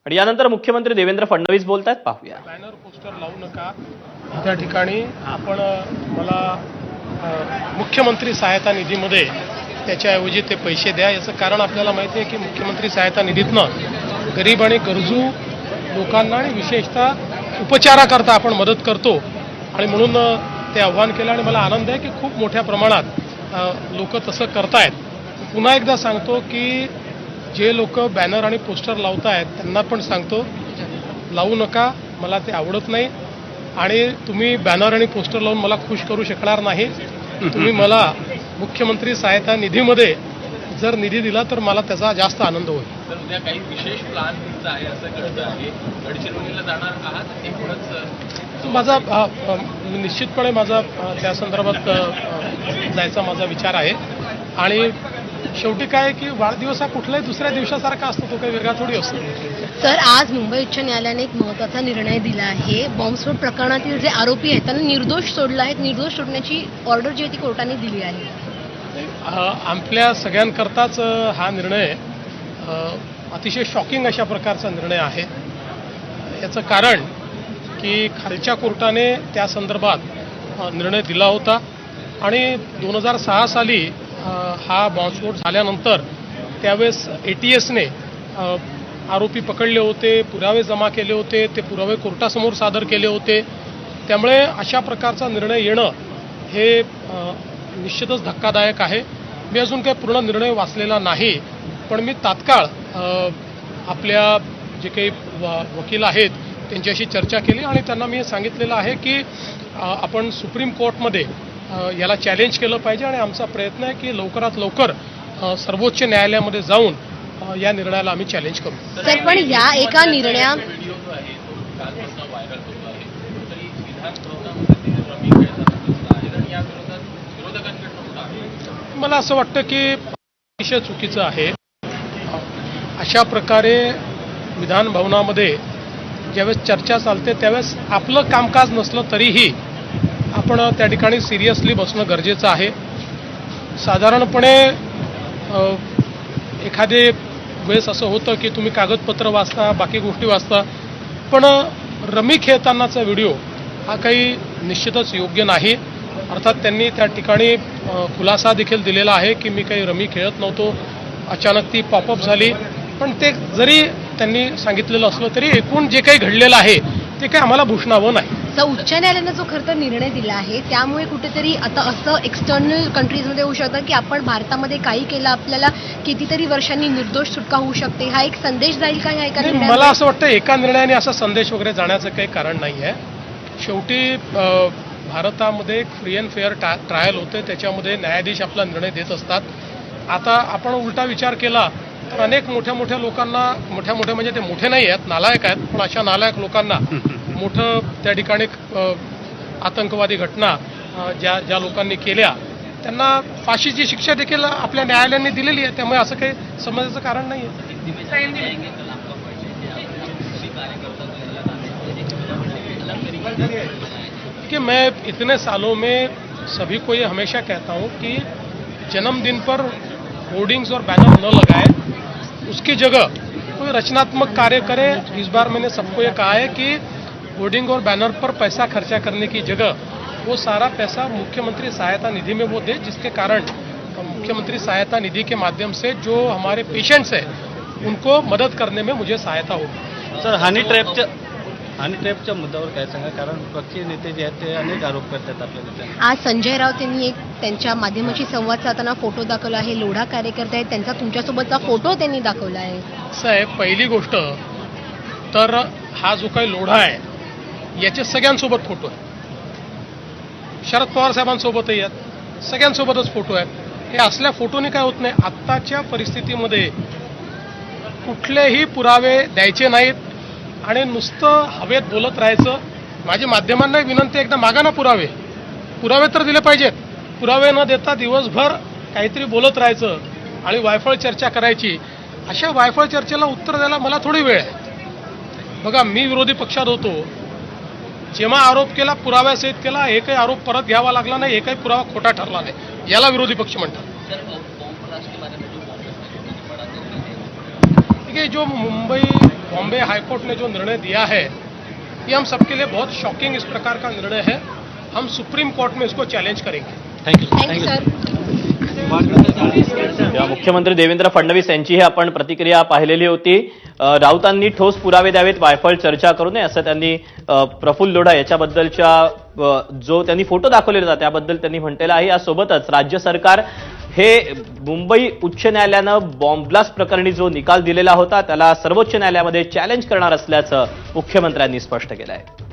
आणि यानंतर मुख्यमंत्री देवेंद्र फडणवीस बोलतायत, पाहूया. बॅनर पोस्टर लावू नका, त्या ठिकाणी आपण मला मुख्यमंत्री सहायता निधीमध्ये त्याच्याऐवजी ते पैसे द्या. याचं कारण आपल्याला माहिती आहे की मुख्यमंत्री सहायता निधीतनं गरीब आणि गरजू लोकांना आणि विशेषतः उपचाराकरता आपण मदत करतो आणि म्हणून ते आव्हान केलं आणि मला आनंद आहे की खूप मोठ्या प्रमाणात लोक तसं करतायत. पुन्हा एकदा सांगतो की जे लोक बॅनर आणि पोस्टर लावत आहेत त्यांना पण सांगतो लावू नका, मला ते आवडत नाही आणि तुम्ही बॅनर आणि पोस्टर लावून मला खुश करू शकणार नाही. तुम्ही मला मुख्यमंत्री सहायता निधीमध्ये जर निधी दिला तर मला त्याचा जास्त आनंद होईल. तर उद्या काही विशेष प्लॅन तुमचा आहे असं कळतं आहे, गडचिरोलीला जाणार आहात एकूणच? माझा निश्चितपणे माझा त्या संदर्भात जायचा माझा विचार आहे आणि शेवटी काय की वाढदिवस हा कुठल्याही दुसऱ्या दिवसासारखा असतो, तो काही वेगळा थोडी असतो. सर, आज मुंबई उच्च न्यायालयाने एक महत्त्वाचा निर्णय दिला आहे. बॉम्बस्फोट प्रकरणातील जे आरोपी आहेत त्यांना निर्दोष सोडलं आहे. निर्दोष सोडण्याची ऑर्डर जी आहे ती कोर्टाने दिली आहे. आपल्या सगळ्यांकरताच हा निर्णय अतिशय शॉकिंग अशा प्रकारचा निर्णय आहे. याचं कारण की खालच्या कोर्टाने त्या संदर्भात निर्णय दिला होता आणि 2006 साली हा बॉम्बस्फोट झाल्यानंतर त्यावेळेस ATSने आरोपी पकडले होते, पुरावे जमा केले होते, ते पुरावे कोर्टासमोर सादर केले होते. त्यामुळे अशा प्रकारचा निर्णय येणं हे निश्चितच धक्कादायक आहे. मी अजून काही पूर्ण निर्णय वाचलेला नाही, पण मी तात्काळ आपल्या जे काही वकील आहेत त्यांच्याशी चर्चा केली आणि त्यांना मी सांगितलेलं आहे की आपण सुप्रीम कोर्टमध्ये याला चॅलेंज केलं पाहिजे आणि आमचा प्रयत्न आहे की लवकरात लवकर सर्वोच्च न्यायालयामध्ये जाऊन या निर्णयाला आम्ही चॅलेंज करू. सर, पण या एका निर्णया व्हिडिओ जो आहे तो कालपासून व्हायरल होतो आहे, तरी विधान भवनामध्ये ते रमी खेळताना दिसला आहे आणि या विरोधात विरोधकांकडून होता आहे. मला असं वाटतं की अतिशय चुकीचं आहे. अशा प्रकारे विधान भवनामध्ये ज्यावेळेस चर्चा चालते त्यावेळेस आपलं कामकाज नसलं तरीही आपण त्या ठिकाणी सिरियसली बसणं गरजेचं आहे. साधारणपणे एखादे वेळेस असं होतं की तुम्ही कागदपत्र वाचता, बाकी गोष्टी वाचता, पण रमी खेळतानाचा व्हिडिओ हा काही निश्चितच योग्य नाही. अर्थात त्यांनी त्या ठिकाणी खुलासा देखील दिलेला आहे की मी काही रमी खेळत नव्हतो, अचानक ती पॉपअप झाली. पण ते जरी त्यांनी सांगितलेलं असलं तरी एकूण जे काही घडलेलं आहे ते काही आम्हाला भूषणावं नाही. सर, उच्च न्यायालयाने जो खरं तर निर्णय दिला आहे त्यामुळे कुठेतरी आता असं एक्सटर्नल कंट्रीजमध्ये होऊ शकतं की आपण भारतामध्ये काही केलं आपल्याला कितीतरी वर्षांनी निर्दोष सुटका होऊ शकते. हा एक संदेश जाईल का या एका निर्णयाने? मला असं वाटतं एका निर्णयाने असा संदेश वगैरे जाण्याचं काही कारण नाही आहे. शेवटी भारतामध्ये एक फ्री अँड फेअर ट्रायल होते, त्याच्यामध्ये न्यायाधीश आपला निर्णय देत असतात. आता आपण उलटा विचार केला तर अनेक मोठ्या लोकांना, मोठ्या म्हणजे ते मोठे नाही आहेत, नालायक आहेत, पण अशा नालायक लोकांना मोठं त्या ठिकाणी आतंकवादी घटना ज्या लोकांनी केल्या त्यांना फाशीची शिक्षा देखील आपल्या न्यायालयाने दिलेली आहे. त्यामुळे असं काही समजायचं कारण नाही आहे. कि मैं इतने सालों में सभी को ये हमेशा कहता हूँ कि जन्मदिन पर होर्डिंग्स और बैनर न लगाए, उसकी जगह कोई रचनात्मक कार्य करे. इस बार मैंने सबको ये कहा है कि होर्डिंग और बैनर पर पैसा खर्चा करने की जगह वो सारा पैसा मुख्यमंत्री सहायता निधि में वो दे, जिसके कारण मुख्यमंत्री सहायता निधि के माध्यम से जो हमारे पेशेंट्स हैं उनको मदद करने में मुझे सहायता हो. सर, हनी ट्रॅपच्या मुद्द्यावर काय सांगा, कारण पक्षीय नेते जे आहेत ते अनेक आरोप करतात आपल्या नेत्यांना. आज संजय राऊत यांनी एक त्यांच्या माध्यमाशी संवाद साधताना फोटो दाखवला आहे. लोढा कार्यकर्ते आहेत, त्यांचा तुमच्यासोबतचा फोटो त्यांनी दाखवला आहे. साहेब, पहिली गोष्ट तर हा जो काही लोढा आहे याचे सगळ्यांसोबत फोटो आहे. शरद पवार साहेबांसोबतही आहेत, सगळ्यांसोबतच फोटो आहेत. हे असल्या फोटोने काय होत नाही. आत्ताच्या परिस्थितीमध्ये कुठलेही पुरावे द्यायचे नाहीत आणि नुसतं हवेत बोलत राहायचं. माझी माध्यमांना विनंती, एकदा मागा ना पुरावे तर दिले पाहिजेत. पुरावे न देता दिवसभर काहीतरी बोलत राहायचं आणि वायफळ चर्चा करायची. अशा वायफळ चर्चेला उत्तर द्यायला मला थोडी वेळ आहे. बघा, मी विरोधी पक्षात होतो, जेव्हा आरोप केला पुराव्यासहित केला, एकही आरोप परत घ्यावा लागला नाही, एकही पुरावा खोटा ठरला नाही. याला विरोधी पक्ष म्हणतात. ठीक आहे, जो मुंबई बॉम्बे हाईकोर्ट ने जो निर्णय दिया है ये हम सबके लिए बहुत शॉकिंग इस प्रकार का निर्णय है। हम सुप्रीम कोर्ट में इसको चैलेंज करेंगे। Thank you sir. तेव्हा मुख्यमंत्री देवेंद्र फडणवीस यांची ही आपण प्रतिक्रिया पाहिलेली होती. राऊतांनी ठोस पुरावे द्यावेत, वायफळ चर्चा करू नये असं त्यांनी प्रफुल्ल लोढा याच्याबद्दलच्या जो त्यांनी फोटो दाखवलेला होता त्याबद्दल त्यांनी म्हटलेलं आहे. यासोबतच राज्य सरकार हे मुंबई उच्च न्यायालयानं बॉम्ब ब्लास्ट प्रकरणी जो निकाल दिलेला होता त्याला सर्वोच्च न्यायालयामध्ये चॅलेंज करणार असल्याचं मुख्यमंत्र्यांनी स्पष्ट केलं आहे.